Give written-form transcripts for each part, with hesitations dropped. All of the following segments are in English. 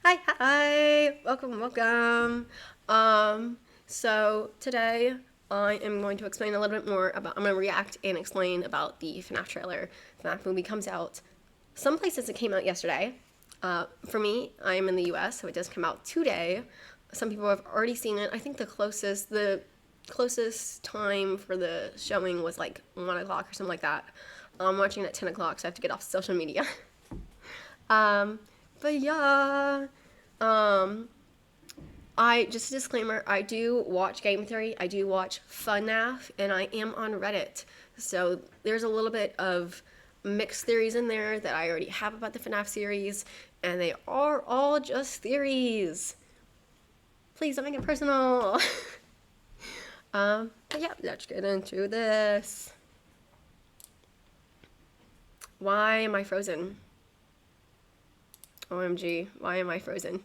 Hi, welcome. So today I am going to explain a little bit more about, I'm going to react and explain about the FNAF trailer. FNAF movie comes out. Some places it came out yesterday. For me, I am in the US, so it does come out today. Some people have already seen it. I think the closest time for the showing was like 1 o'clock or something like that. I'm watching it at 10 o'clock, so I have to get off social media. um, but yeah, um, I just a disclaimer, I do watch Game Theory, I do watch FNAF, and I am on Reddit. So there's a little bit of mixed theories in there that I already have about the FNAF series, and they are all just theories. Please don't make it personal. But yeah, let's get into this. Why am I frozen? OMG, why am I frozen?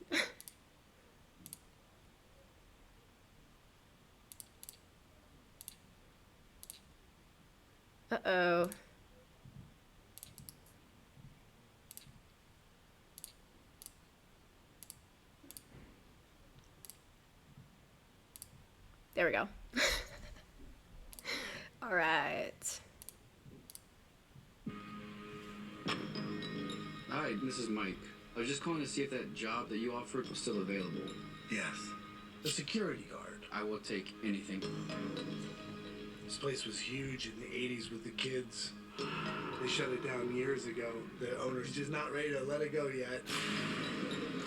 Uh-oh. There we go. All right. Hi, this is Mike. I was just calling to see if that job that you offered was still available. Yes. The security guard. I will take anything. This place was huge in the 80s with the kids. They shut it down years ago. The owner's just not ready to let it go yet.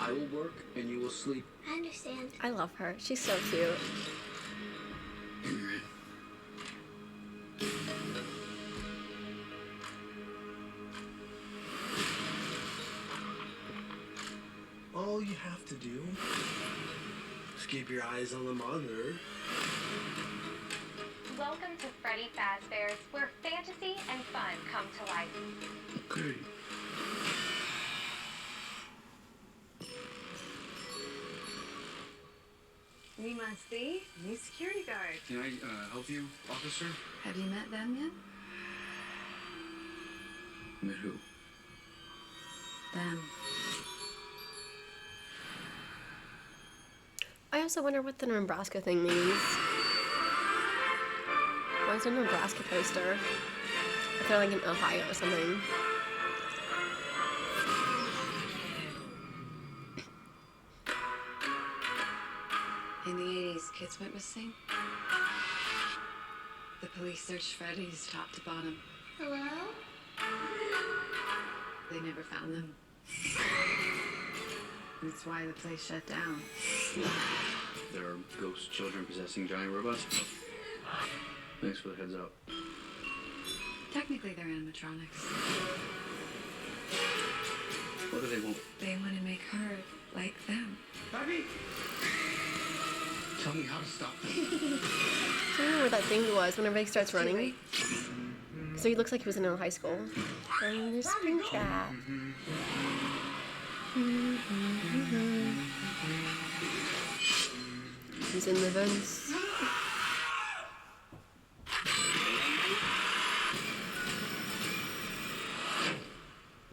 I will work and you will sleep. I understand. I love her. She's so cute. All you have to do is keep your eyes on the monitor. Welcome to Freddy Fazbear's, where fantasy and fun come to life. Okay. We must be new security guard. Can I help you, officer? Have you met them yet? Met who? Them. I also wonder what the Nebraska thing means. Why is there a Nebraska poster? I feel like in Ohio or something. In the 80s, kids went missing. The police searched Freddy's top to bottom. Hello? They never found them. That's why the place shut down. There are ghost children possessing giant robots. Thanks for the heads up. Technically, they're animatronics. What do they want? They want to make her like them. Daddy! Tell me how to stop them. I don't remember where that thing was when everybody starts running. So he looks like he was in high school. And there's Spring Trap. He's in the vents.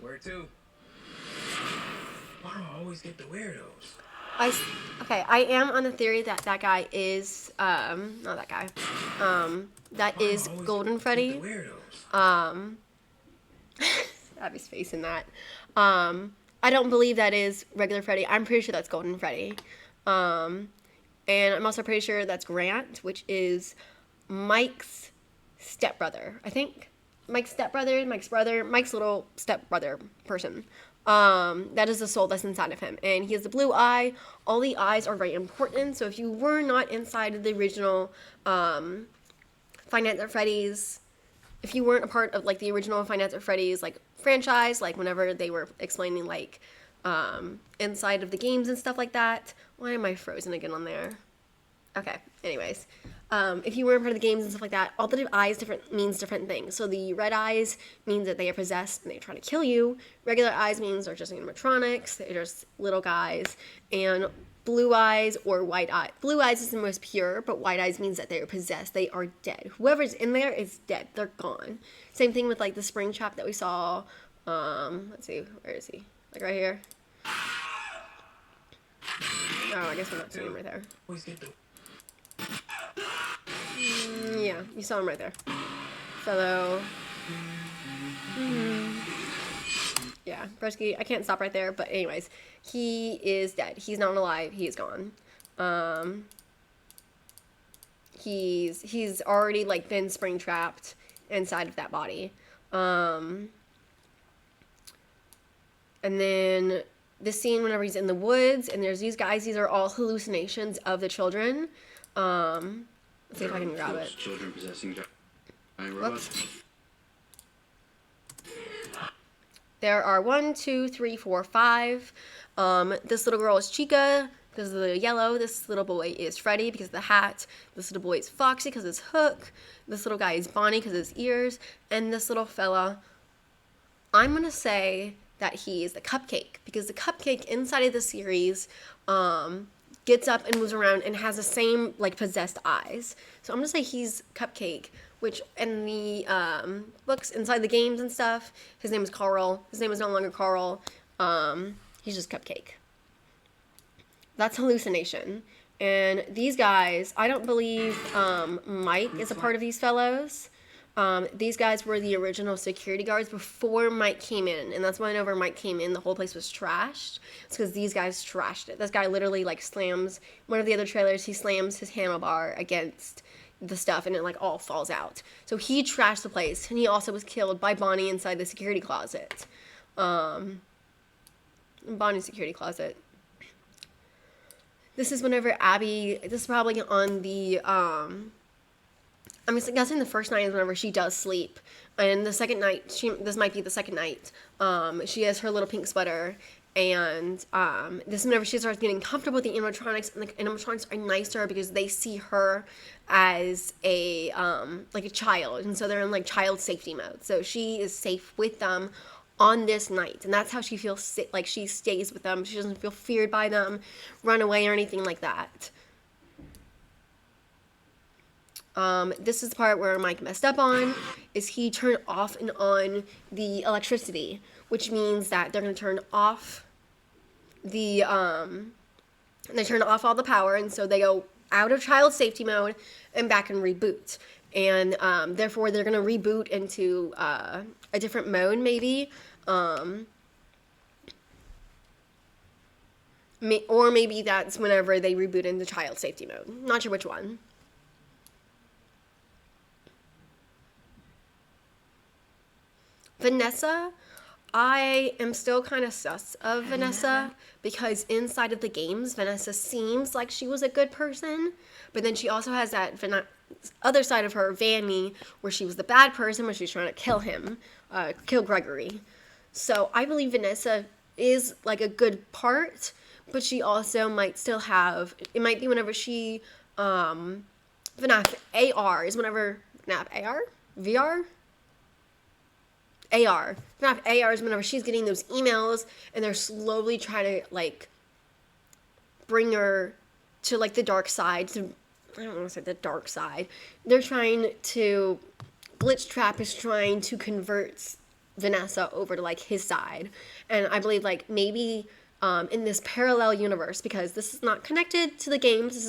Where to? Why do I always get the weirdos? Okay, I am on the theory that that guy is, not that guy, that is Golden Freddy. Abby's face in that. I don't believe that is regular Freddy. I'm pretty sure that's Golden Freddy. And I'm also pretty sure that's Grant, which is Mike's stepbrother, I think. Mike's stepbrother, Mike's brother, Mike's little stepbrother person. That is the soul that's inside of him. And he has the blue eye. All the eyes are very important. So if you were not inside of the original Five Nights at Freddy's, if you weren't a part of like the original Five Nights at Freddy's like franchise, like whenever they were explaining like inside of the games and stuff like that. Why am I frozen again on there? Okay, anyways. If you weren't part of the games and stuff like that, all the eyes means different things. So the red eyes means that they are possessed and they try to kill you. Regular eyes means they're just animatronics. They're just little guys. And blue eyes or white eye. Blue eyes is the most pure, but white eyes means that they are possessed. They are dead. Whoever's in there is dead. They're gone. Same thing with like the spring trap that we saw. Let's see, where is he? Like right here. I guess we're not seeing him right there. Always get the Yeah, you saw him right there. Fellow. Yeah, Bresky, I can't stop right there, but anyways, he is dead. He's not alive. He is gone. He's already like been spring trapped inside of that body. And then this scene whenever he's in the woods and there's these guys, these are all hallucinations of the children. Let's see if I can grab it. Children possessing giant robots. There are 1, 2, 3, 4, 5. This little girl is Chica because of the yellow. This little boy is Freddy because of the hat. This little boy is Foxy because of his hook. This little guy is Bonnie because of his ears. And this little fella, I'm going to say that he is the Cupcake because the Cupcake inside of the series gets up and moves around and has the same like possessed eyes. So I'm going to say he's Cupcake, which in the books inside the games and stuff, his name is Carl. His name is no longer Carl. He's just Cupcake. That's hallucination. And these guys, I don't believe Mike is a part of these fellows. These guys were the original security guards before Mike came in. And that's why whenever Mike came in, the whole place was trashed. It's because these guys trashed it. This guy literally like slams, one of the other trailers, he slams his handlebar against the stuff and it like all falls out. So he trashed the place, and he also was killed by Bonnie inside the security closet. Bonnie's security closet. This is whenever Abby, this is probably on the, I'm guessing the first night is whenever she does sleep. And the second night, this might be the second night, she has her little pink sweater. And this is whenever she starts getting comfortable with the animatronics, and the animatronics are nice to her because they see her as a like a child, and so they're in like child safety mode. So she is safe with them on this night, and that's how she feels like she stays with them. She doesn't feel feared by them, run away or anything like that. This is the part where Mike messed up on, is he turned off and on the electricity, which means that they're going to turn off the, they turn off all the power, and so they go out of child safety mode and back and reboot. And therefore, they're going to reboot into a different mode, maybe. Or maybe that's whenever they reboot into child safety mode. Not sure which one. Vanessa, I am still kind of sus of Vanessa because inside of the games, Vanessa seems like she was a good person, but then she also has that other side of her, Vanny, where she was the bad person when she's trying to kill him, kill Gregory. So I believe Vanessa is like a good part, but she also might still have, it might be whenever she, FNAF AR is whenever, FNAF AR? VR? AR. FNAF AR is whenever she's getting those emails and they're slowly trying to, like, bring her to, like, the dark side. To, I don't want to say the dark side. They're trying to, Glitch Trap is trying to convert Vanessa over to, like, his side. And I believe, like, maybe in this parallel universe, because this is not connected to the games, this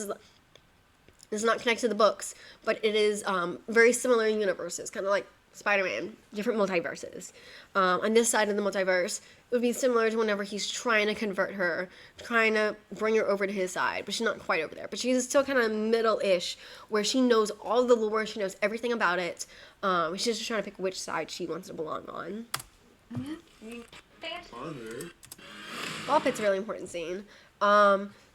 is not connected to the books, but it is very similar universes, kind of like Spider-Man, different multiverses. On this side of the multiverse, it would be similar to whenever he's trying to convert her, trying to bring her over to his side, but she's not quite over there. But she's still kind of middle-ish, where she knows all the lore, she knows everything about it. She's just trying to pick which side she wants to belong on. Ball pit's a really important scene.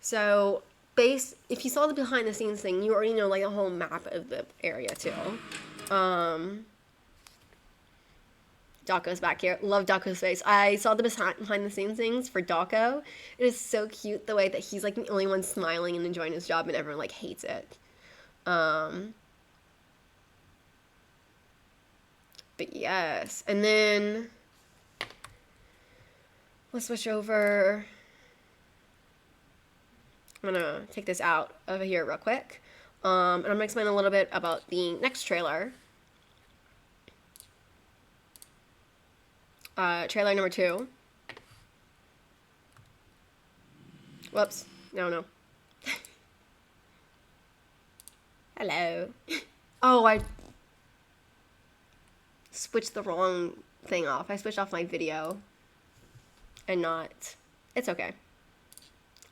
So, if you saw the behind-the-scenes thing, you already know, like, a whole map of the area, too. Daco's back here. Love Daco's face. I saw the behind-the-scenes things for Daco. It is so cute the way that he's, like, the only one smiling and enjoying his job, and everyone, like, hates it. But yes. And then let's switch over. I'm gonna take this out of here real quick. And I'm gonna explain a little bit about the next trailer. Trailer number 2. Whoops. No. Hello. Oh, I switched the wrong thing off. I switched off my video and not. It's okay.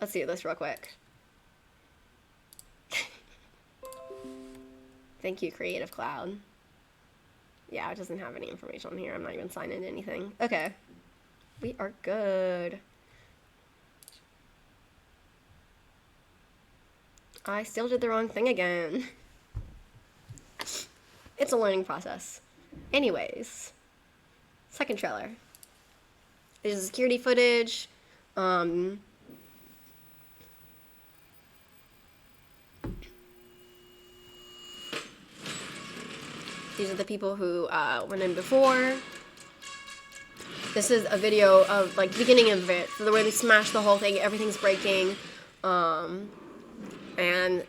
Let's see this real quick. Thank you, Creative Cloud. Yeah, it doesn't have any information on here. I'm not even signed into anything. Okay. We are good. I still did the wrong thing again. It's a learning process. Anyways. Second trailer. This is security footage. These are the people who went in before. This is a video of like the beginning of it. So the way they smash the whole thing, everything's breaking. And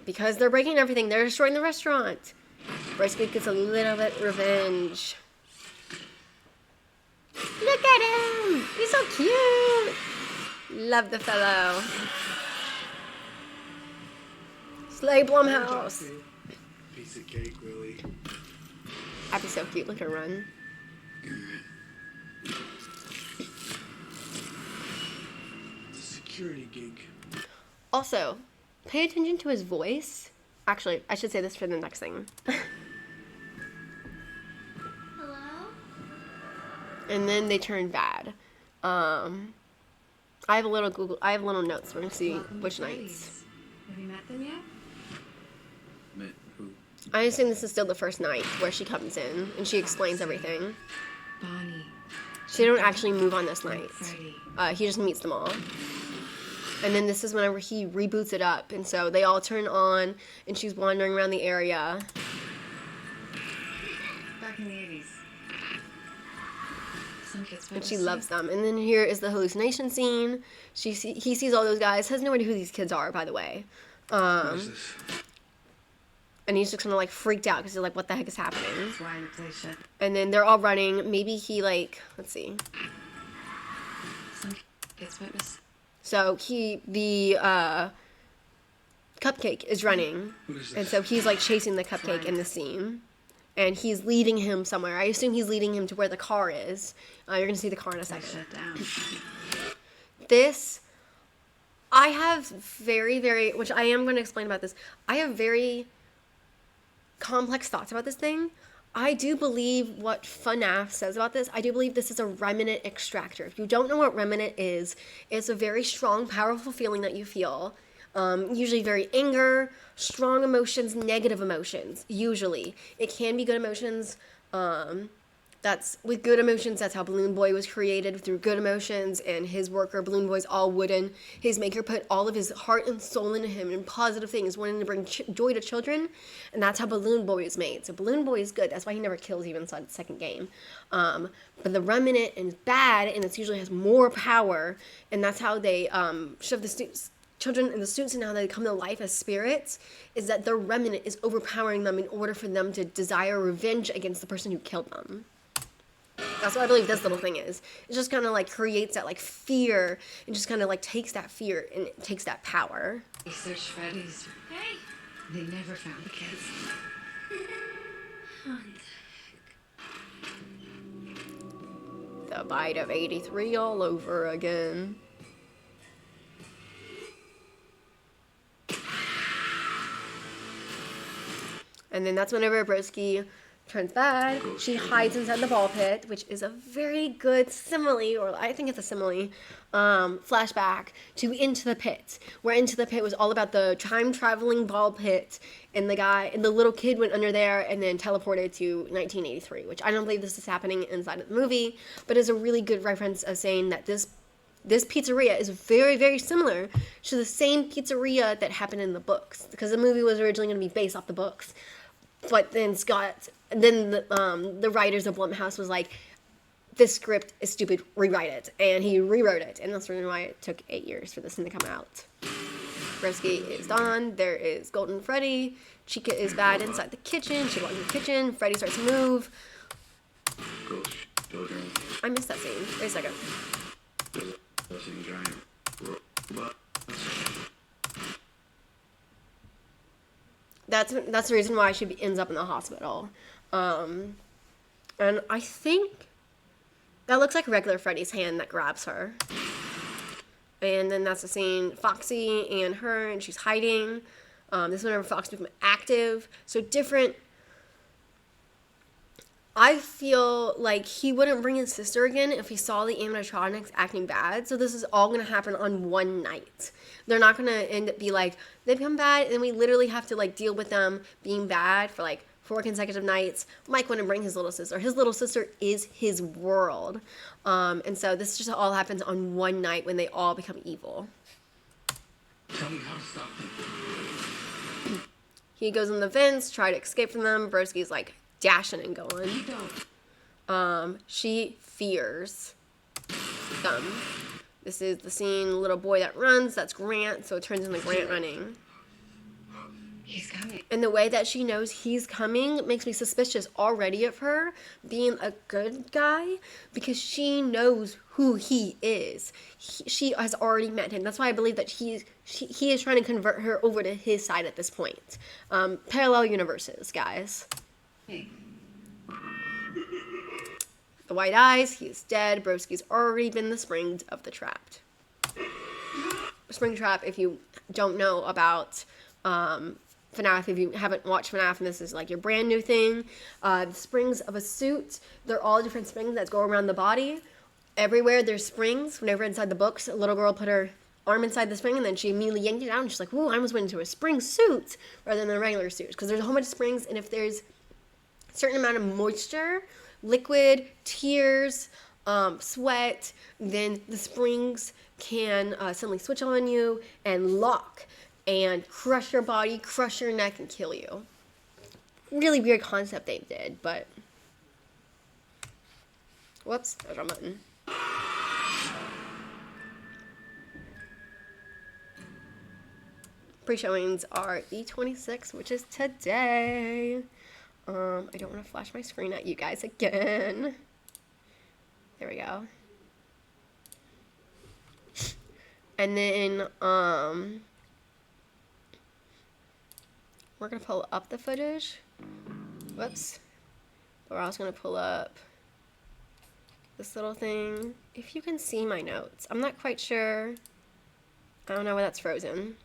because they're breaking everything, they're destroying the restaurant. Brisky gets a little bit revenge. Look at him! He's so cute! Love the fellow. Slay Blumhouse. Piece of cake, really. That'd be so cute. Look at her run. It's a security gig. Also, pay attention to his voice. Actually, I should say this for the next thing. Hello? And then they turn bad. I have a little notes. We're gonna see Welcome to which Freddy's. nights. Have you met them yet? Met who? I assume this is still the first night where she comes in and she explains everything. Bonnie. She don't actually move on this night. Freddy. He just meets them all. And then this is whenever he reboots it up, and so they all turn on, and she's wandering around the area. Back in the 80s. Some kids And went she to loves sleep. them. And then here is the hallucination scene. He sees all those guys. Has no idea who these kids are, by the way. What is this? And he's just kind of like freaked out because he's like, what the heck is happening? That's why the place shut. And then they're all running. Maybe he like, let's see. Some kids went missing. So the cupcake is running. What is And this? so he's like chasing the cupcake in the scene. And he's leading him somewhere. I assume he's leading him to where the car is. You're going to see the car in a They second. shut down. This, I have very, which I am going to explain about this. I have very complex thoughts about this thing. I do believe what FNAF says about this. I do believe this is a remnant extractor. If you don't know what remnant is, it's a very strong, powerful feeling that you feel. Usually very anger, strong emotions, negative emotions, usually. It can be good emotions. That's with good emotions. That's how Balloon Boy was created, through good emotions, and his worker Balloon Boy's all wooden. His maker put all of his heart and soul into him and positive things, wanting to bring joy to children, and that's how Balloon Boy is made. So Balloon Boy is good. That's why he never kills even inside the second game. But the remnant is bad, and it usually has more power, and that's how they shove the children and the students, and how they come to life as spirits, is that their remnant is overpowering them in order for them to desire revenge against the person who killed them. That's what I believe this little thing is. It just kind of like creates that like fear, and just kind of like takes that fear and it takes that power. They searched Freddy's. Hey! They never found the kids. The bite of 83 all over again. And then that's whenever Broski turns bad. She hides inside the ball pit, which is a very good simile, or I think it's a simile, flashback to Into the Pit, where Into the Pit was all about the time-traveling ball pit, and the little kid went under there and then teleported to 1983, which I don't believe this is happening inside of the movie, but is a really good reference of saying that this pizzeria is very, very similar to the same pizzeria that happened in the books, because the movie was originally going to be based off the books. But then the writers of Blumhouse was like, this script is stupid, rewrite it. And he rewrote it. And that's the reason why it took 8 years for this thing to come out. Broski is gone. There is Golden Freddy. Chica is bad inside the kitchen. She walks in the kitchen. Freddy starts to move. Ghost children I missed that scene. Wait a second. possessing giant robots. that's the reason why she ends up in the hospital. And I think that looks like regular Freddy's hand that grabs her. And then that's the scene, Foxy and her, and she's hiding. This is whenever Fox becomes active. So different. I feel like he wouldn't bring his sister again if he saw the animatronics acting bad. So this is all going to happen on one night. They're not going to end up be like, they become bad, and we literally have to like deal with them being bad for like 4 consecutive nights. Mike wouldn't bring his little sister. His little sister is his world. And so this just all happens on one night when they all become evil. Tell me how to stop them. He goes in the vents, try to escape from them. Broski's like dashing and going. You don't. She fears them. This is the scene, little boy that runs, that's Grant, so it turns into Grant running. He's coming. And the way that she knows he's coming makes me suspicious already of her being a good guy, because she knows who he is. She has already met him. That's why I believe that he is trying to convert her over to his side at this point. Parallel universes, guys. Hey. The white eyes, he's dead. Broski's already been the springs of the trapped. Spring trap, if you don't know about FNAF, if you haven't watched FNAF and this is like your brand new thing, the springs of a suit, they're all different springs that go around the body. Everywhere there's springs. Whenever inside the books, a little girl put her arm inside the spring and then she immediately yanked it out and she's like, ooh, I almost went into a spring suit rather than a regular suit. Because there's a whole bunch of springs, and if there's a certain amount of moisture, liquid, tears, sweat, then the springs can suddenly switch on you and lock and crush your body, crush your neck, and kill you. Really weird concept they did, but... Whoops, that was wrong button. Pre-showings are E26, which is today. I don't want to flash my screen at you guys again. There we go. And then, we're going to pull up the footage. Whoops. But we're also going to pull up this little thing. If you can see my notes. I'm not quite sure. I don't know why that's frozen.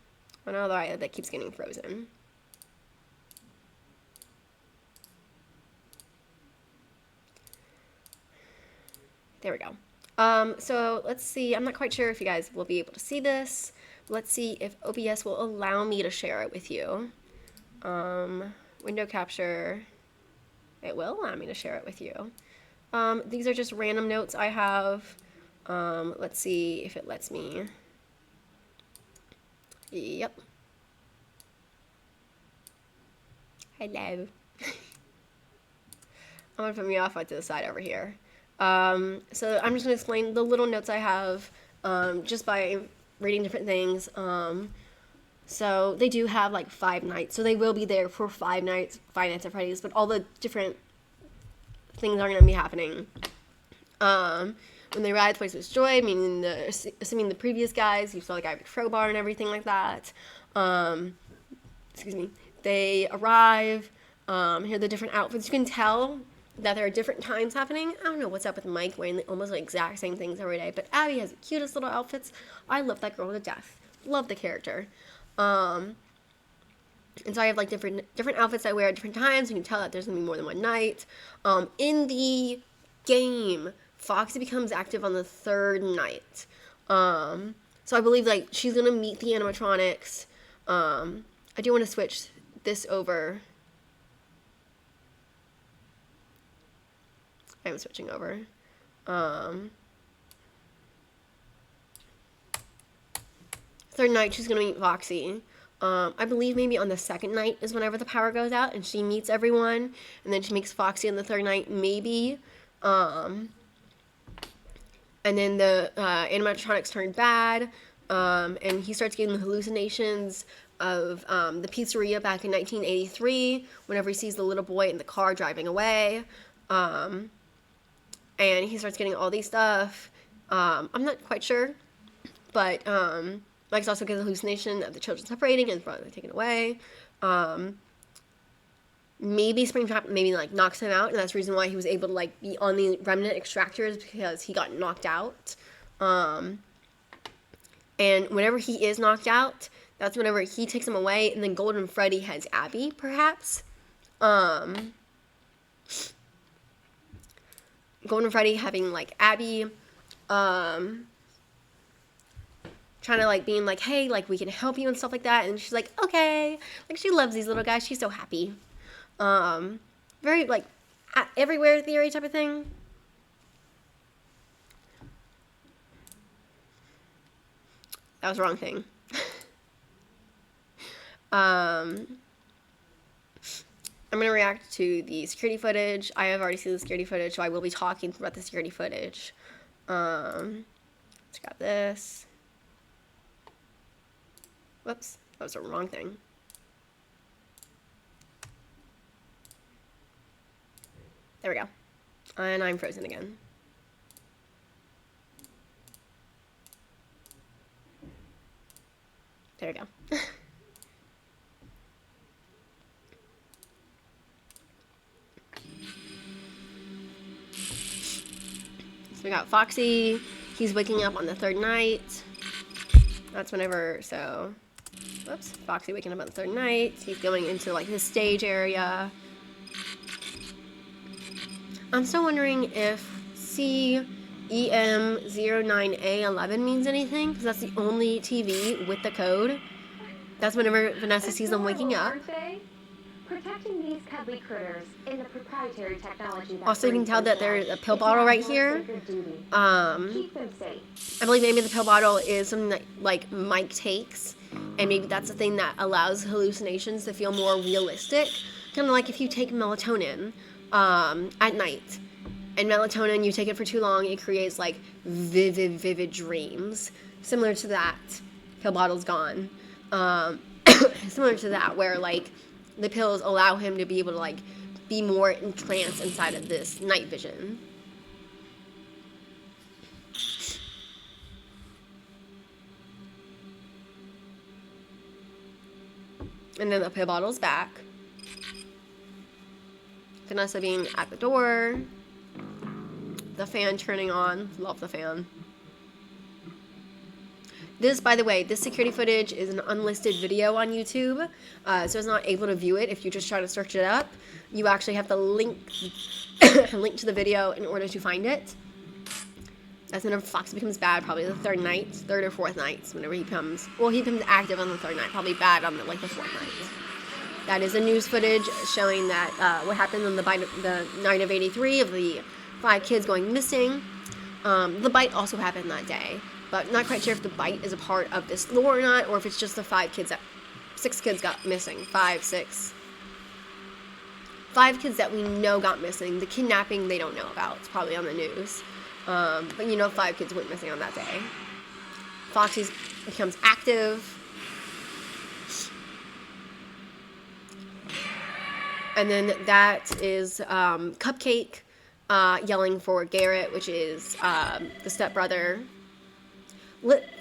I don't know why that keeps getting frozen. There we go. So let's see. I'm not quite sure if you guys will be able to see this. Let's see if OBS will allow me to share it with you. Window capture. It will allow me to share it with you. These are just random notes I have. Let's see if it lets me. Yep. Hello. I'm gonna put me off to the side over here. So I'm just going to explain the little notes I have just by reading different things. So they do have like 5 nights. So they will be there for 5 nights, 5 Nights at Freddy's. But all the different things are going to be happening. When they arrive, the place was destroyed, meaning assuming the previous guys, you saw the guy with the crowbar and everything like that. Excuse me. They arrive. Here are the different outfits. You can tell that there are different times happening. I don't know what's up with Mike wearing almost the exact same things every day, but Abby has the cutest little outfits. I love that girl to death. Love the character. And so I have like different outfits I wear at different times. You can tell that there's gonna be more than one night. In the game, Foxy becomes active on the 3rd night. So I believe like she's gonna meet the animatronics. I do want to switch this over. I'm switching over. 3rd night, she's gonna meet Foxy. I believe maybe on the 2nd night is whenever the power goes out and she meets everyone, and then she meets Foxy on the 3rd night, maybe. And then the animatronics turn bad, and he starts getting the hallucinations of the pizzeria back in 1983, whenever he sees the little boy in the car driving away. And he starts getting all these stuff. I'm not quite sure, but Mike's also getting the hallucination of the children separating and probably taken away. maybe Springtrap maybe like knocks him out, and that's the reason why he was able to like be on the remnant extractors, because he got knocked out. And whenever he is knocked out, that's whenever he takes him away, and then Golden Freddy has Abby, perhaps. Golden Freddy having like Abby, trying to like being like, hey, like we can help you and stuff like that, and she's like, okay, like she loves these little guys, she's so happy. Very like everywhere theory type of thing. That was the wrong thing. I'm going to react to the security footage. I have already seen the security footage, so I will be talking about the security footage. Let's grab this. Whoops, that was the wrong thing. There we go. And I'm frozen again. There we go. So we got Foxy. He's waking up on the third night. That's whenever, so, whoops. Foxy waking up on the third night. He's going into like his stage area. I'm still wondering if CEM09A11 means anything, because that's the only TV with the code. That's whenever Vanessa sees them waking up. Protecting these cuddly critters in the proprietary technology that Also, you can tell that there's a pill bottle right here. Keep them safe. I believe maybe the pill bottle is something that like Mike takes, and maybe that's the thing that allows hallucinations to feel more realistic. Kind of like if you take melatonin at night, and melatonin, you take it for too long, it creates like vivid dreams. Similar to that, pill bottle's gone. Similar to that, where like the pills allow him to be able to like be more entranced inside of this night vision. And then the pill bottle's back. Vanessa being at the door. The fan turning on. Love the fan. This, by the way, this security footage is an unlisted video on YouTube, so it's not able to view it if you just try to search it up. You actually have to link link to the video in order to find it. That's whenever Fox becomes bad, probably the third or fourth night, whenever he becomes, well, he becomes active on the third night, probably bad on the fourth night. That is a news footage showing that what happened on the night of 83 of the 5 kids going missing. The bite also happened that day, but not quite sure if the bite is a part of this lore or not, or if it's just the 6 kids got missing. 5 kids that we know got missing. The kidnapping they don't know about. It's probably on the news. But you know 5 kids went missing on that day. Foxy becomes active. And then that is Cupcake yelling for Garrett, which is the stepbrother.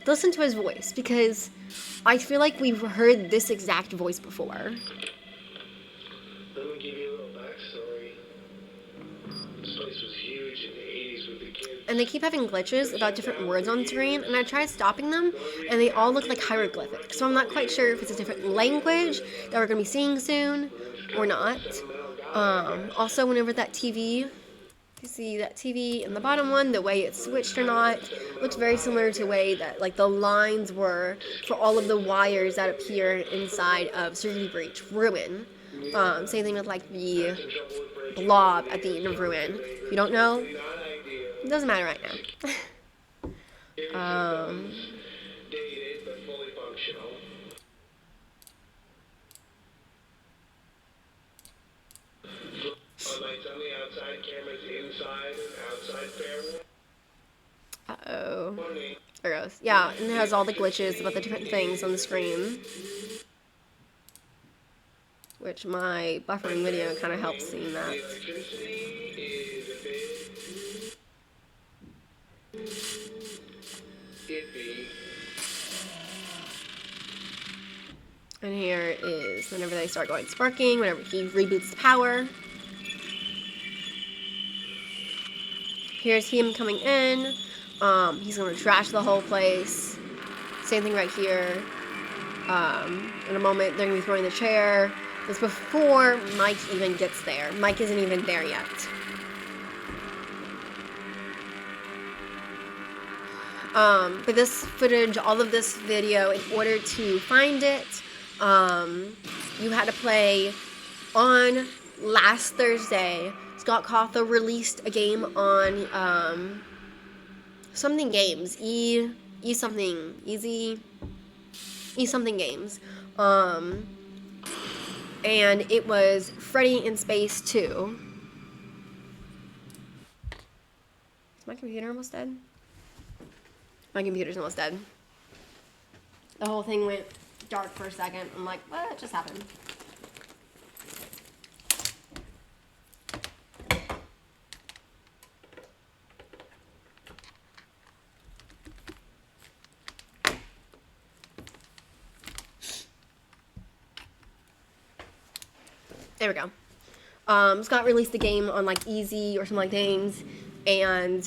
Listen to his voice, because I feel like we've heard this exact voice before. Let me give you a little backstory. This place was huge in the 80s with the kids. And they keep having glitches about different words on screen, and I tried stopping them, and they all look like hieroglyphics. So I'm not quite sure if it's a different language that we're going to be seeing soon or not. Also, whenever that TV, you see that TV in the bottom one, the way it's switched or not, looks very similar to the way that like the lines were for all of the wires that appear inside of Security Breach Ruin. Same thing with like the blob at the end of Ruin. If you don't know, it doesn't matter right now. Dated but fully functional. Lights on the outside, cameras inside and outside fairway. Uh-oh. There it goes. Yeah, and it has all the glitches about the different things on the screen. Which my buffering video kind of helps seeing that. And here is whenever they start going sparking, whenever he reboots the power. Here's him coming in. He's going to trash the whole place. Same thing right here. In a moment, they're going to be throwing the chair. It's before Mike even gets there. Mike isn't even there yet. But this footage, all of this video, in order to find it, you had to play on last Thursday. Scott Cawthon released a game on something games, E something games, and it was Freddy in Space 2. Is my computer almost dead? My computer's almost dead. The whole thing went dark for a second. I'm like, what just happened? There we go. Scott released the game on like Easy or something like things, and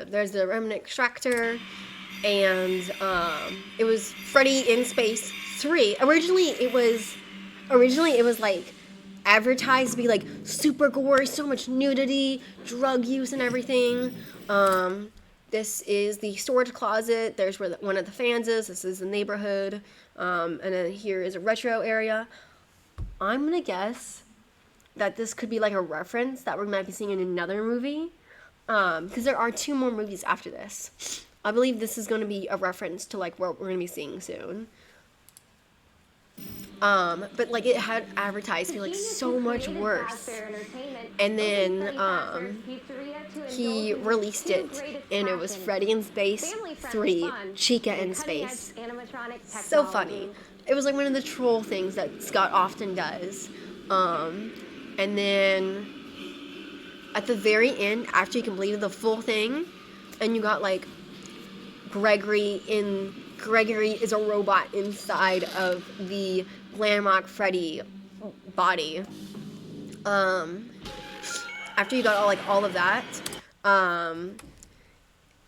there's the remnant extractor, and it was Freddy in Space 3. Originally it was like advertised to be like super gory, so much nudity, drug use and everything. This is the storage closet. There's where one of the fans is. This is the neighborhood. And then here is a retro area. I'm gonna guess that this could be like a reference that we might be seeing in another movie. Because there are 2 more movies after this. I believe this is going to be a reference to like what we're going to be seeing soon. But like it had advertised to be like so much worse. And then he released it, and it was Freddy in Space 3, Chica in Space. So funny. It was like one of the troll things that Scott often does. And then at the very end, after you completed the full thing, and you got like Gregory is a robot inside of the Landmark Freddy body. After you got all of that,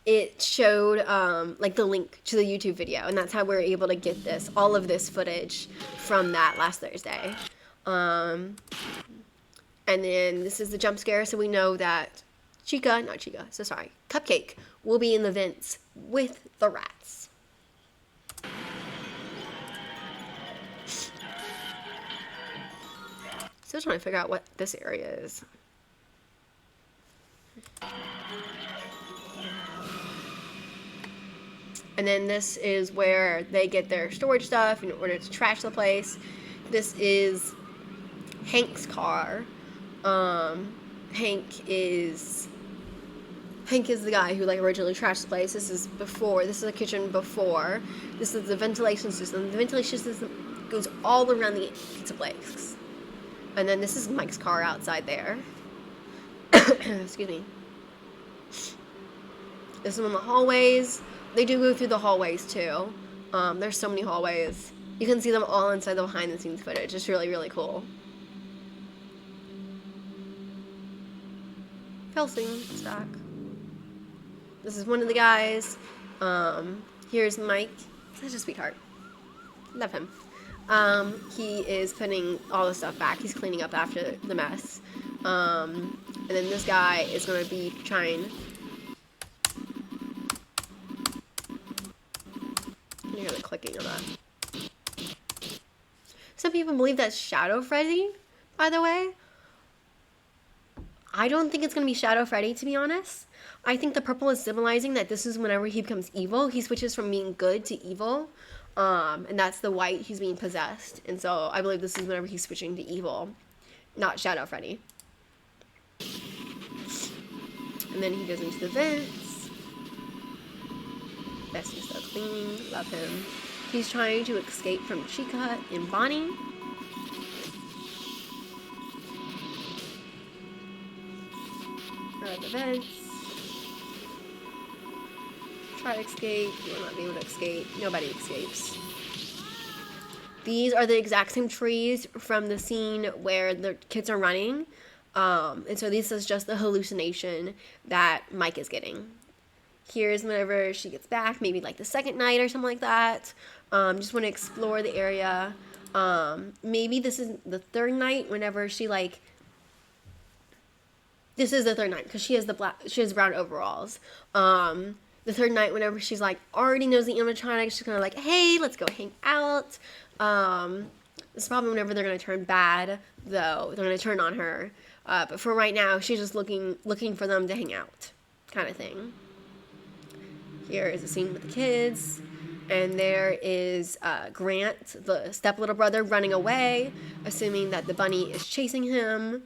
it showed like the link to the YouTube video, and that's how we were able to get all of this footage from that last Thursday. And then this is the jump scare, so we know that Cupcake will be in the vents with the rats. Still trying to figure out what this area is. And then this is where they get their storage stuff in order to trash the place. This is Hank's car. Hank is the guy who like originally trashed the place. This is the kitchen before. This is the ventilation system. The ventilation system goes all around the pizza place. And then this is Mike's car outside there. Excuse me. This is one of the hallways. They do go through the hallways too. There's so many hallways. You can see them all inside the behind the scenes footage. It's really, really cool. Kelsey, stack. This is one of the guys. Here's Mike. Such a sweetheart. Love him. He is putting all the stuff back. He's cleaning up after the mess. And then this guy is going to be trying... You hear the clicking on that. Some people believe that's Shadow Freddy, by the way. I don't think it's going to be Shadow Freddy, to be honest. I think the purple is symbolizing that this is whenever he becomes evil. He switches from being good to evil. And that's the white, he's being possessed. And so I believe this is whenever he's switching to evil. Not Shadow Freddy. And then he goes into the vents. Bessie's still cleaning. Love him. He's trying to escape from Chica and Bonnie. We're at the vents. Try to escape. You will not be able to escape. Nobody escapes. These are the exact same trees from the scene where the kids are running. And so this is just the hallucination that Mike is getting. Here's whenever she gets back, maybe like the second night or something like that. Just want to explore the area. Maybe this is the third night whenever she like... This is the third night because she has brown overalls. The third night whenever she's like already knows the animatronics, she's kind of like, hey, let's go hang out. This is probably whenever they're going to turn bad, though. They're going to turn on her. But for right now, she's just looking for them to hang out, kind of thing. Here is a scene with the kids. And there is Grant, the step little brother, running away, assuming that the bunny is chasing him.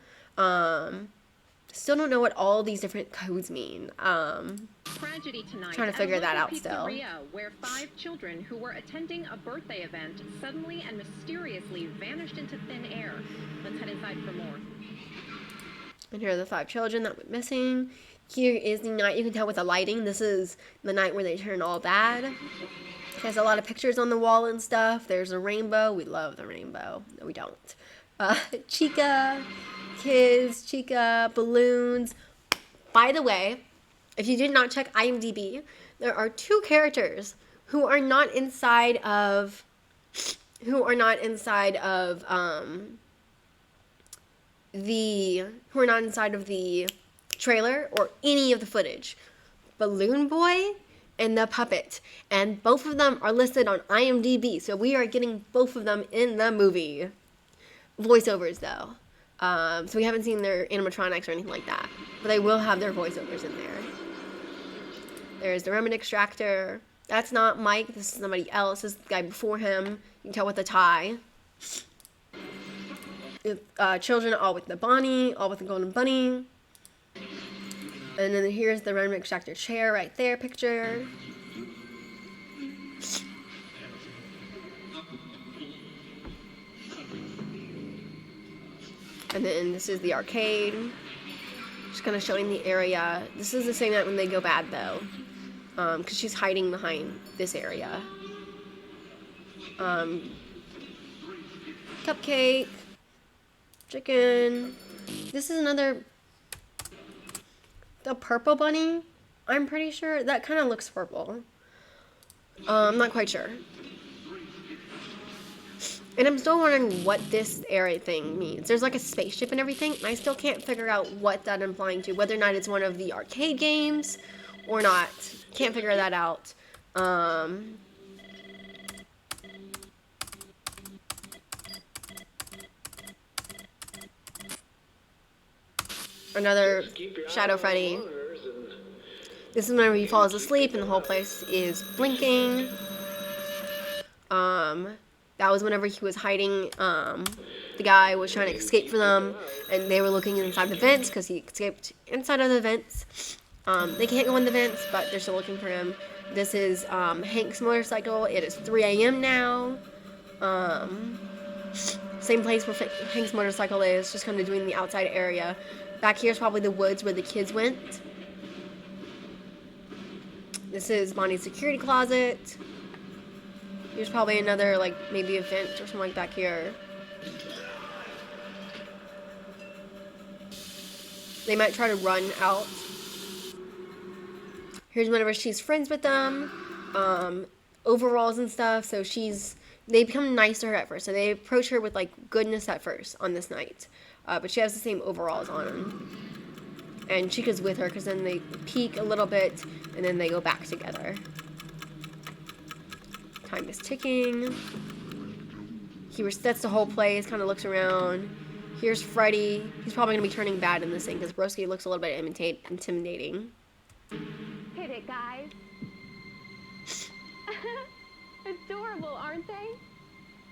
Still don't know what all these different codes mean. Tragedy tonight. Trying to figure that out still. Where 5 children who were attending a birthday event suddenly and mysteriously vanished into thin air. Let's head inside for more. And here are the 5 children that went missing. Here is the night. You can tell with the lighting. This is the night where they turn all bad. There's a lot of pictures on the wall and stuff. There's a rainbow. We love the rainbow. No, we don't. Chica, kids, Chica, balloons. By the way, if you did not check IMDb, there are 2 characters who are not inside of the trailer or any of the footage. Balloon Boy and the puppet, and both of them are listed on IMDb, so we are getting both of them in the movie. Voiceovers though, so we haven't seen their animatronics or anything like that, but they will have their voiceovers in there. There's the remnant extractor. That's not Mike. This is somebody else. This is the guy before him. You can tell with the tie. Children all with the Bonnie, all with the golden bunny. And then here's the remnant extractor chair right there picture. And then this is the arcade. Just kind of showing the area. This is the same night when they go bad though. Because she's hiding behind this area. Cupcake. Chicken. This is another... The purple bunny. I'm pretty sure. That kind of looks purple. I'm not quite sure. And I'm still wondering what this area thing means. There's like a spaceship and everything, and I still can't figure out what that's implying to. Whether or not it's one of the arcade games or not. Can't figure that out. Another Shadow Freddy. This is whenever he falls asleep and the whole place is blinking. That was whenever he was hiding. The guy was trying to escape from them, and they were looking inside the vents because he escaped inside of the vents. They can't go in the vents, but they're still looking for him. This is Hank's motorcycle. It is 3 a.m. now. Same place where Hank's motorcycle is, just kind of doing the outside area. Back here is probably the woods where the kids went. This is Bonnie's security closet. There's probably another, like, maybe a vent or something like back here. They might try to run out. Here's whenever she's friends with them. Overalls and stuff, so they become nice to her at first. So they approach her with, like, goodness at first on this night. But she has the same overalls on. And Chica's with her because then they peek a little bit and then they go back together. Time is ticking. He resets the whole place, kind of looks around. Here's Freddy. He's probably going to be turning bad in this thing because Broski looks a little bit intimidating. Hit it, guys. Adorable, aren't they?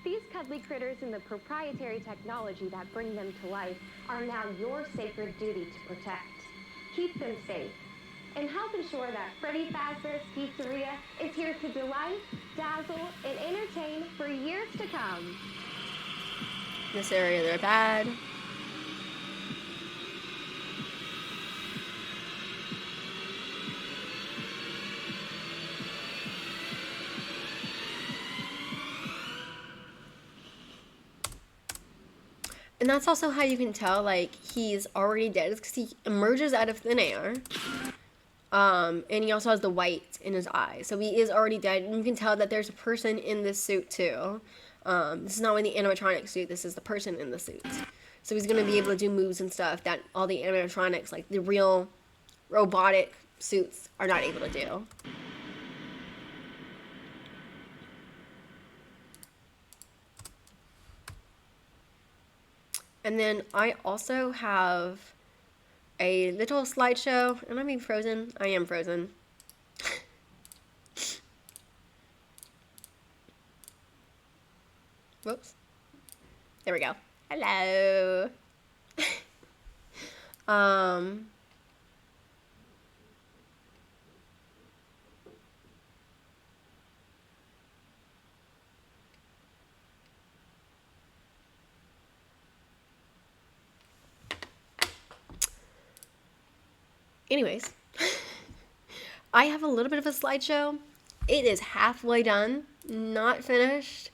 These cuddly critters and the proprietary technology that bring them to life are now your sacred duty to protect. Keep them safe and help ensure that Freddy Fazbear's Pizzeria is here to delight, dazzle, and entertain for years to come. This area, they're bad. And that's also how you can tell, like, he's already dead. It's because he emerges out of thin air. And he also has the white in his eye. So he is already dead. And you can tell that there's a person in this suit, too. This is not in the animatronic suit. This is the person in the suit. So he's going to be able to do moves and stuff that all the animatronics, like the real robotic suits, are not able to do. And then I also have a little slideshow. Am I being frozen? I am frozen. Whoops. There we go. Hello. Anyways, I have a little bit of a slideshow. It is halfway done, not finished.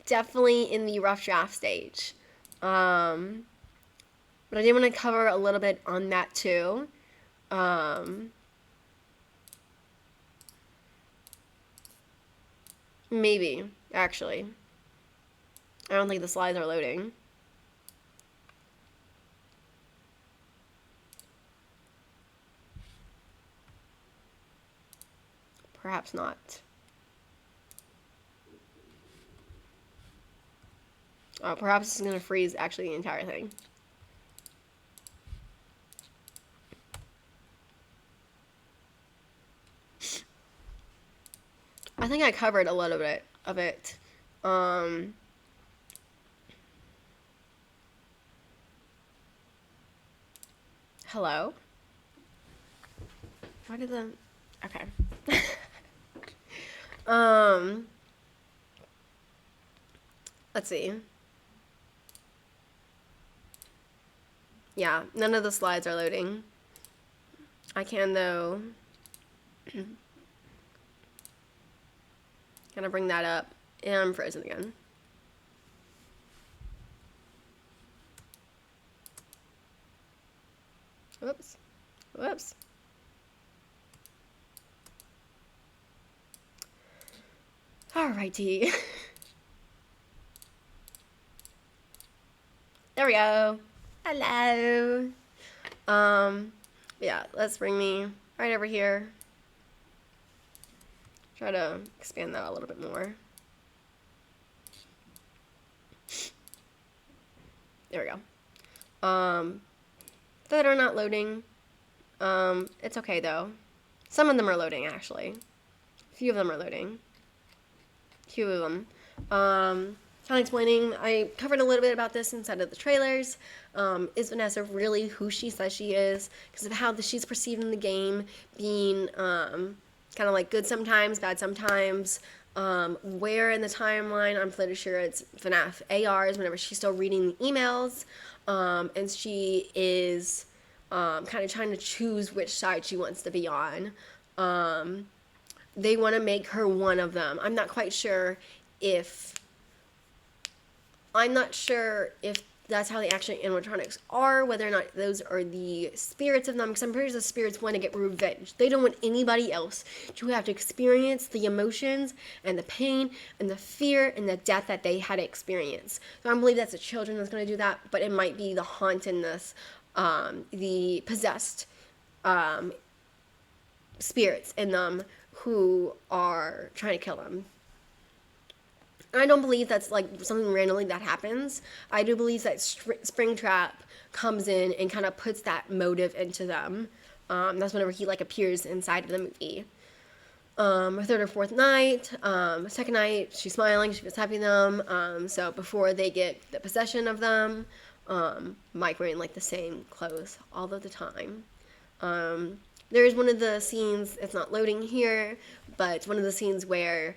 Definitely in the rough draft stage. But I did want to cover a little bit on that too. Maybe, actually. I don't think the slides are loading. Perhaps not. Perhaps it's going to freeze actually the entire thing. I think I covered a little bit of it. Hello? Why did the... Okay. Let's see. Yeah, none of the slides are loading. I can, though, kind of bring that up. And I'm frozen again. Whoops. Whoops. Alrighty. There we go. Hello. Yeah, let's bring me right over here. Try to expand that a little bit more. There we go. That are not loading. It's okay though. Some of them are loading actually. A few of them are loading. A few of them. Kind of explaining, I covered a little bit about this inside of the trailers. Is Vanessa really who she says she is? Because of how she's perceived in the game, being kind of like good sometimes, bad sometimes. Where in the timeline, I'm pretty sure it's FNAF ARs, whenever she's still reading the emails. And she is kind of trying to choose which side she wants to be on. They want to make her one of them. I'm not sure if that's how the actual animatronics are, whether or not those are the spirits of them, because I'm pretty sure the spirits want to get revenge. They don't want anybody else to have to experience the emotions and the pain and the fear and the death that they had experienced. So I don't believe that's the children that's going to do that, but it might be the hauntedness, the possessed spirits in them who are trying to kill them. And I don't believe that's like something randomly that happens. I do believe that Springtrap comes in and kind of puts that motive into them. That's whenever he like appears inside of the movie. Third or fourth night, second night, she's smiling, she was happy with them. So before they get the possession of them, Mike wearing like the same clothes all of the time. There's one of the scenes, it's not loading here, but it's one of the scenes where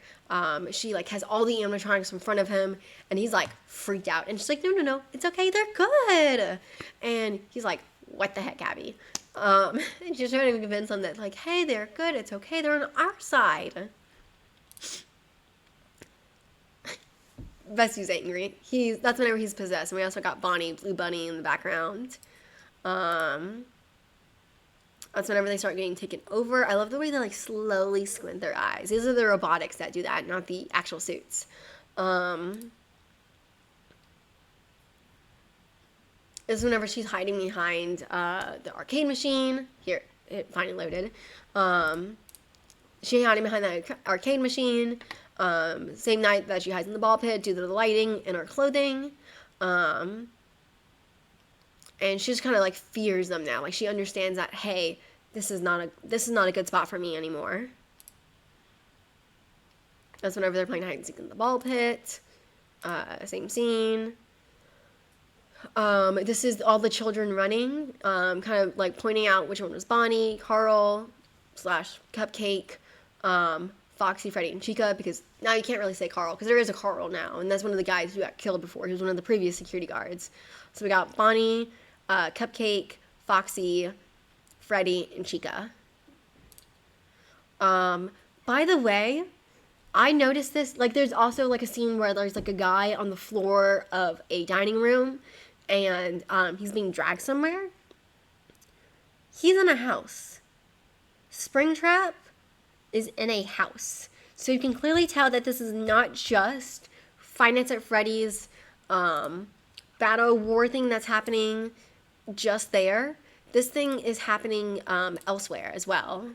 she like has all the animatronics in front of him and he's like freaked out and she's like, no, it's okay, they're good. And he's like, what the heck, Abby? And she's trying to convince him that like, hey, they're good, it's okay, they're on our side. Rescue's angry. That's whenever he's possessed. And we also got Bonnie, Blue Bunny in the background. That's whenever they start getting taken over. I love the way they like slowly squint their eyes. These are the robotics that do that, not the actual suits. This is whenever she's hiding behind the arcade machine. Here, it finally loaded. She's hiding behind that arcade machine. Same night that she hides in the ball pit due to the lighting and her clothing. And she just kind of like fears them now. Like she understands that, hey, this is not a good spot for me anymore. That's whenever they're playing hide and seek in the ball pit. Same scene. This is all the children running, kind of like pointing out which one was Bonnie, Carl / Cupcake, Foxy, Freddy, and Chica, because now you can't really say Carl, because there is a Carl now, and that's one of the guys who got killed before. He was one of the previous security guards. So we got Bonnie, Cupcake, Foxy, Freddy, and Chica. By the way, I noticed this, like there's also like a scene where there's like a guy on the floor of a dining room, and he's being dragged somewhere. He's in a house. Springtrap is in a house. So you can clearly tell that this is not just Five Nights at Freddy's battle war thing that's happening just there. This thing is happening elsewhere as well.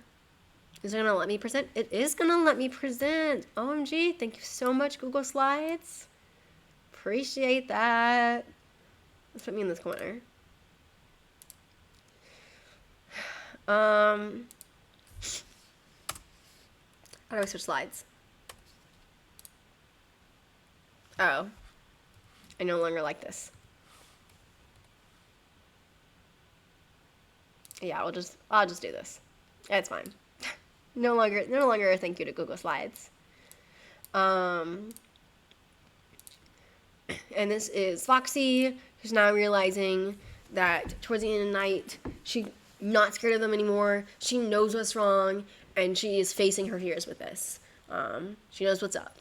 Is it going to let me present? It is going to let me present. OMG, thank you so much, Google Slides. Appreciate that. Let's put me in this corner. How do I switch slides? Oh. I no longer like this. Yeah, I'll just do this. It's fine. No longer a thank you to Google Slides. And this is Foxy, who's now realizing that towards the end of the night, she's not scared of them anymore. She knows what's wrong, and she is facing her fears with this. She knows what's up.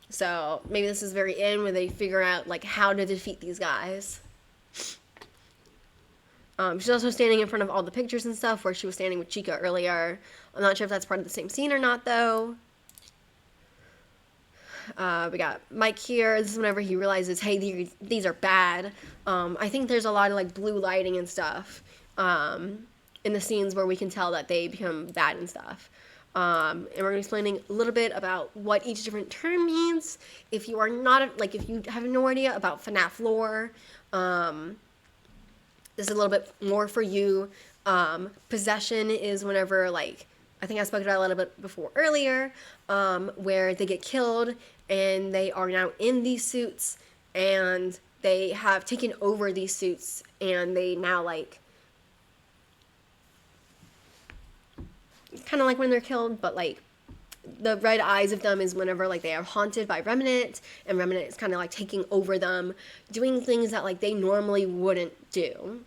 So maybe this is very end where they figure out like how to defeat these guys. She's also standing in front of all the pictures and stuff where she was standing with Chica earlier. I'm not sure if that's part of the same scene or not, though. We got Mike here. This is whenever he realizes, hey, these are bad. I think there's a lot of like blue lighting and stuff in the scenes where we can tell that they become bad and stuff. And we're going to be explaining a little bit about what each different term means. If you are not, like, if you have no idea about FNAF lore, this is a little bit more for you. Possession is whenever, like, I think I spoke about it a little bit before earlier, where they get killed and they are now in these suits and they have taken over these suits and they now, like, kind of like when they're killed, but, like, the red eyes of them is whenever, like, they are haunted by Remnant, and Remnant is kind of, like, taking over them, doing things that, like, they normally wouldn't do.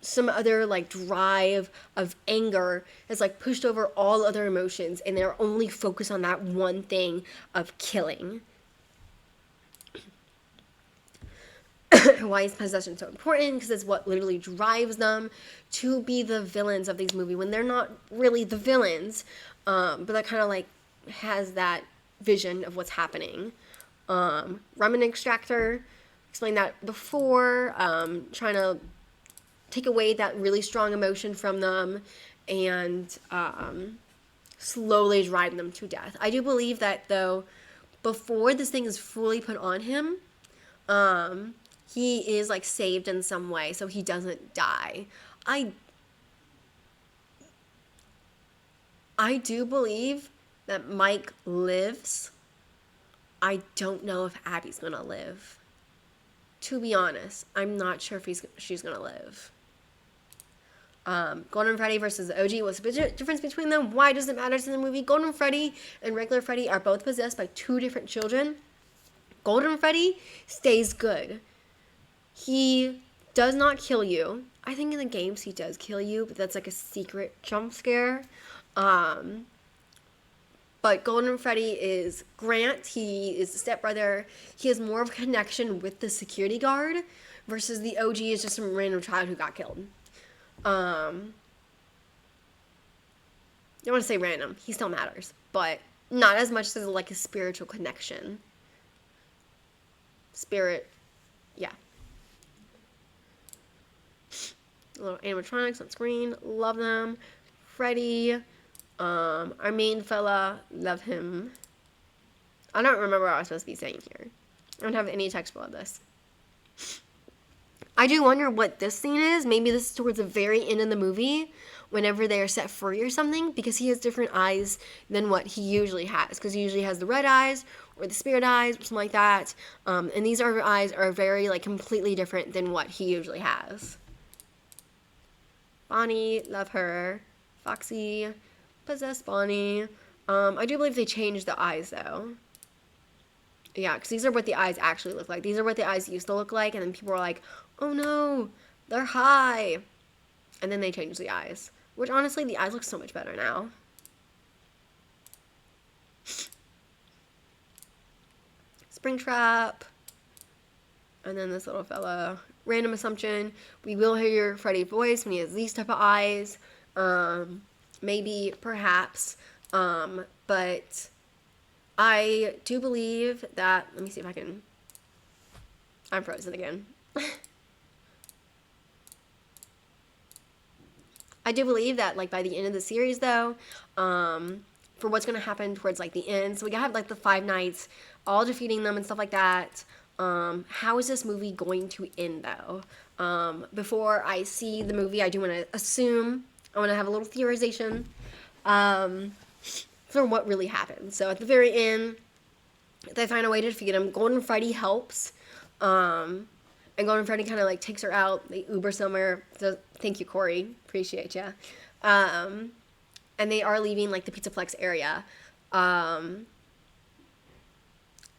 Some other, like, drive of anger has, like, pushed over all other emotions, and they're only focused on that one thing of killing. Why is possession so important? Because it's what literally drives them to be the villains of these movies when they're not really the villains, but that kind of like has that vision of what's happening. Remnant extractor, explained that before, trying to take away that really strong emotion from them and slowly drive them to death. I do believe that though, before this thing is fully put on him, he is like saved in some way so he doesn't die. I do believe that Mike lives. I don't know if Abby's gonna live. To be honest, I'm not sure if she's gonna live. Golden Freddy versus the OG, what's the difference between them? Why does it matter to the movie? Golden Freddy and regular Freddy are both possessed by two different children. Golden Freddy stays good. He does not kill you. I think in the games he does kill you, but that's like a secret jump scare. But But Golden Freddy is Grant. He is the stepbrother. He has more of a connection with the security guard versus the OG is just some random child who got killed. I don't want to say random. He still matters, but not as much as like a spiritual connection. Spirit, yeah. Little animatronics on screen, love them. Freddy, our main fella, love him. I don't remember what I was supposed to be saying here. I don't have any text below this. I do wonder what this scene is. Maybe this is towards the very end of the movie, whenever they are set free or something, because he has different eyes than what he usually has. Because he usually has the red eyes or the spirit eyes or something like that. And these eyes are very, like, completely different than what he usually has. Bonnie, love her. Foxy, possess Bonnie. I do believe they changed the eyes, though. Yeah, because these are what the eyes actually look like. These are what the eyes used to look like, and then people were like, oh no, they're high. And then they changed the eyes. Which, honestly, the eyes look so much better now. Springtrap. And then this little fella. Random assumption. We will hear Freddy's voice when he has these type of eyes. Maybe, perhaps. But I do believe that... Let me see if I can... I'm frozen again. I do believe that, like, by the end of the series, though, for what's going to happen towards, like, the end, so we have, like, the 5 nights, all defeating them and stuff like that. How is this movie going to end, though? Before I see the movie, I do want to assume, I want to have a little theorization, for what really happened. So, at the very end, they find a way to defeat him. Golden Freddy helps, and Golden Freddy kind of, like, takes her out. They Uber somewhere. So, thank you, Corey. Appreciate ya. And they are leaving, like, the Pizzaplex area. And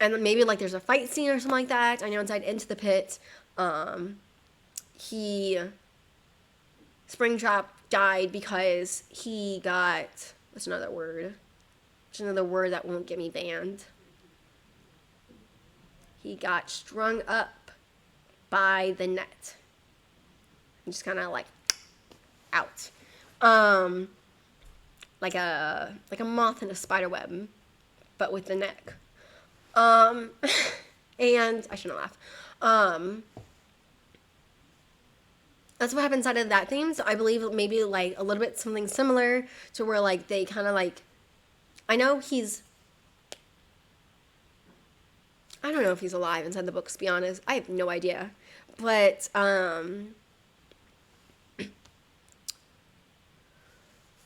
then maybe, like, there's a fight scene or something like that. I know inside Into the Pit, Springtrap died because he got... What's another word? What's another word that won't get me banned? He got strung up by the net. And just kind of like out. Like a moth in a spider web, but with the neck. And I shouldn't laugh. That's what happened inside of that theme. So I believe maybe like a little bit something similar to where like they kind of like, I know he's, I don't know if he's alive inside the books, to be honest. I have no idea. But, I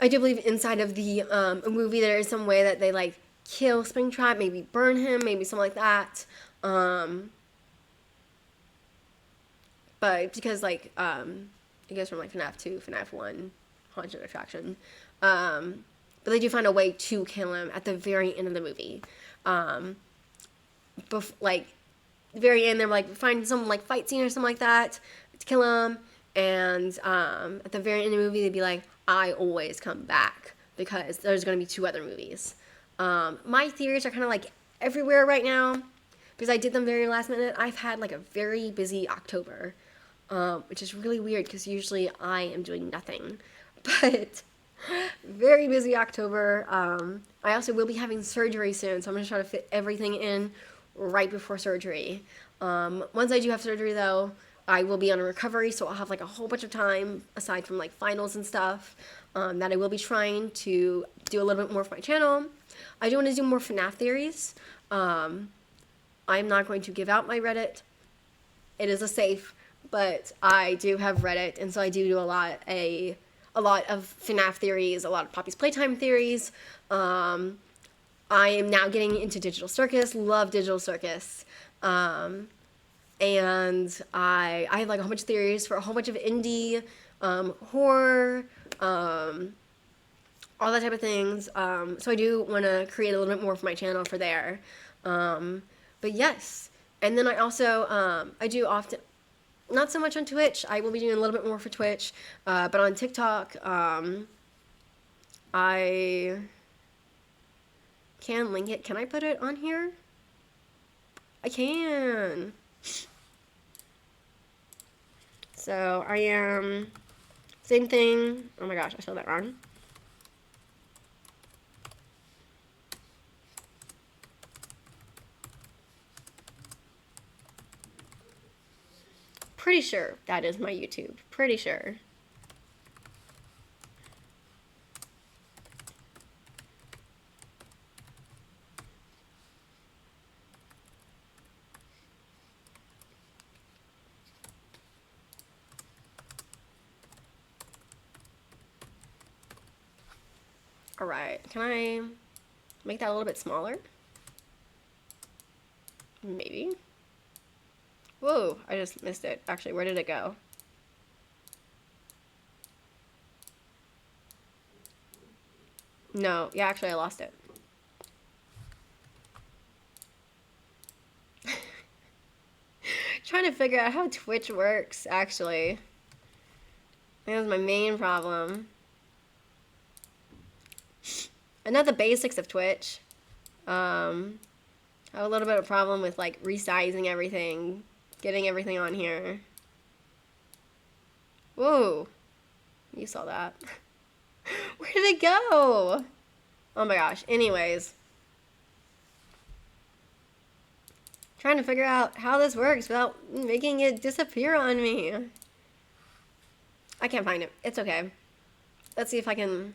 do believe inside of the movie there is some way that they, like, kill Springtrap, maybe burn him, maybe something like that. But because, like, it goes from, like, FNAF 2, FNAF 1, Haunted Attraction. But they do find a way to kill him at the very end of the movie. Like, the very end, they're like, find some, like, fight scene or something like that to kill him. And at the very end of the movie, they'd be like, I always come back, because there's going to be 2 other movies. My theories are kind of, like, everywhere right now, because I did them very last minute. I've had, like, a very busy October, which is really weird, because usually I am doing nothing. But very busy October. I also will be having surgery soon, so I'm going to try to fit everything in right before surgery. Once I do have surgery, though, I will be on a recovery, so I'll have, like, a whole bunch of time, aside from, like, finals and stuff, that I will be trying to do a little bit more for my channel. I do want to do more FNAF theories. I'm not going to give out my Reddit. It is a safe, but I do have Reddit, and so I do a lot of FNAF theories, a lot of Poppy's Playtime theories. I am now getting into Digital Circus, love Digital Circus. And I have, like, a whole bunch of theories for a whole bunch of indie, horror, all that type of things. So I do want to create a little bit more for my channel for there. But yes. And then I also, I do often, not so much on Twitch. I will be doing a little bit more for Twitch. But on TikTok, I can link it. Can I put it on here? I can. So I am, same thing. Oh my gosh, I spelled that wrong. Pretty sure that is my YouTube. Pretty sure. All right, can I make that a little bit smaller? Maybe. Whoa, I just missed it. Actually, where did it go? No, yeah, actually I lost it. Trying to figure out how Twitch works, actually. That was my main problem. And not the basics of Twitch. I have a little bit of problem with like resizing everything, getting everything on here. Whoa, you saw that. Where did it go? Oh my gosh. Anyways, trying to figure out how this works without making it disappear on me. I can't find it. It's okay. Let's see if I can.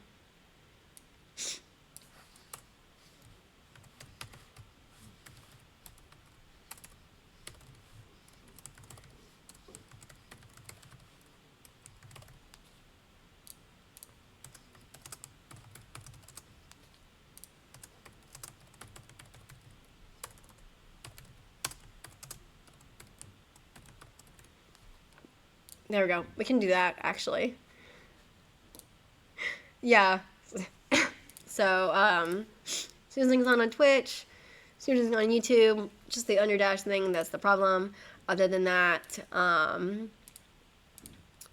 There we go. We can do that, actually. Yeah. So, Susan's on Twitch, Susan's on YouTube, just the underdash thing, that's the problem. Other than that,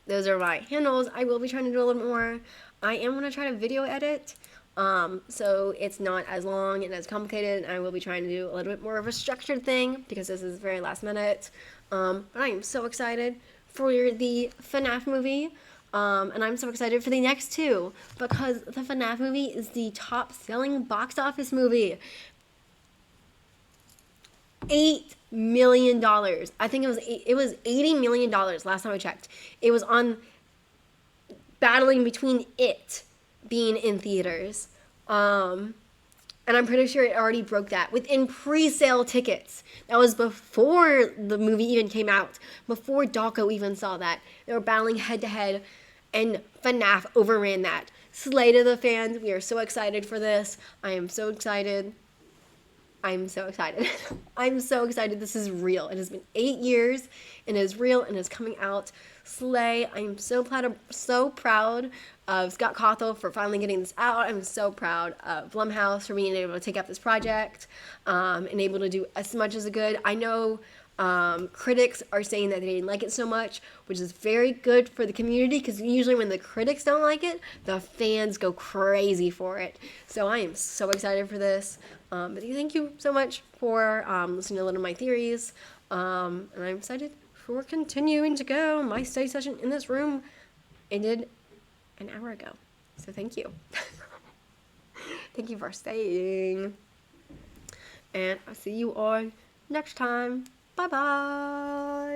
those are my handles. I will be trying to do a little bit more. I am going to try to video edit, so it's not as long and as complicated. I will be trying to do a little bit more of a structured thing, because this is very last minute. But I am so excited for the FNAF movie, and I'm so excited for the next two, because the FNAF movie is the top selling box office movie. $8 million. I think it was $80 million last time I checked. It was on battling between it being in theaters. And I'm pretty sure it already broke that within pre-sale tickets. That was before the movie even came out, before Daco even saw that. They were battling head to head, and FNAF overran that. Slay to the fans. We are so excited for this. I am so excited. I'm so excited. I'm so excited. This is real. It has been 8 years, and it is real, and it's coming out. Slay. I'm so proud of Scott Cawthon for finally getting this out. I'm so proud of Blumhouse for being able to take up this project, and able to do as much as good. I know critics are saying that they didn't like it so much, which is very good for the community, because usually when the critics don't like it, the fans go crazy for it. So I am so excited for this. But thank you so much for listening to a little of my theories, and I'm excited for continuing to go. My study session in this room ended an hour ago, so thank you. Thank you for staying, and I'll see you all next time. Bye bye.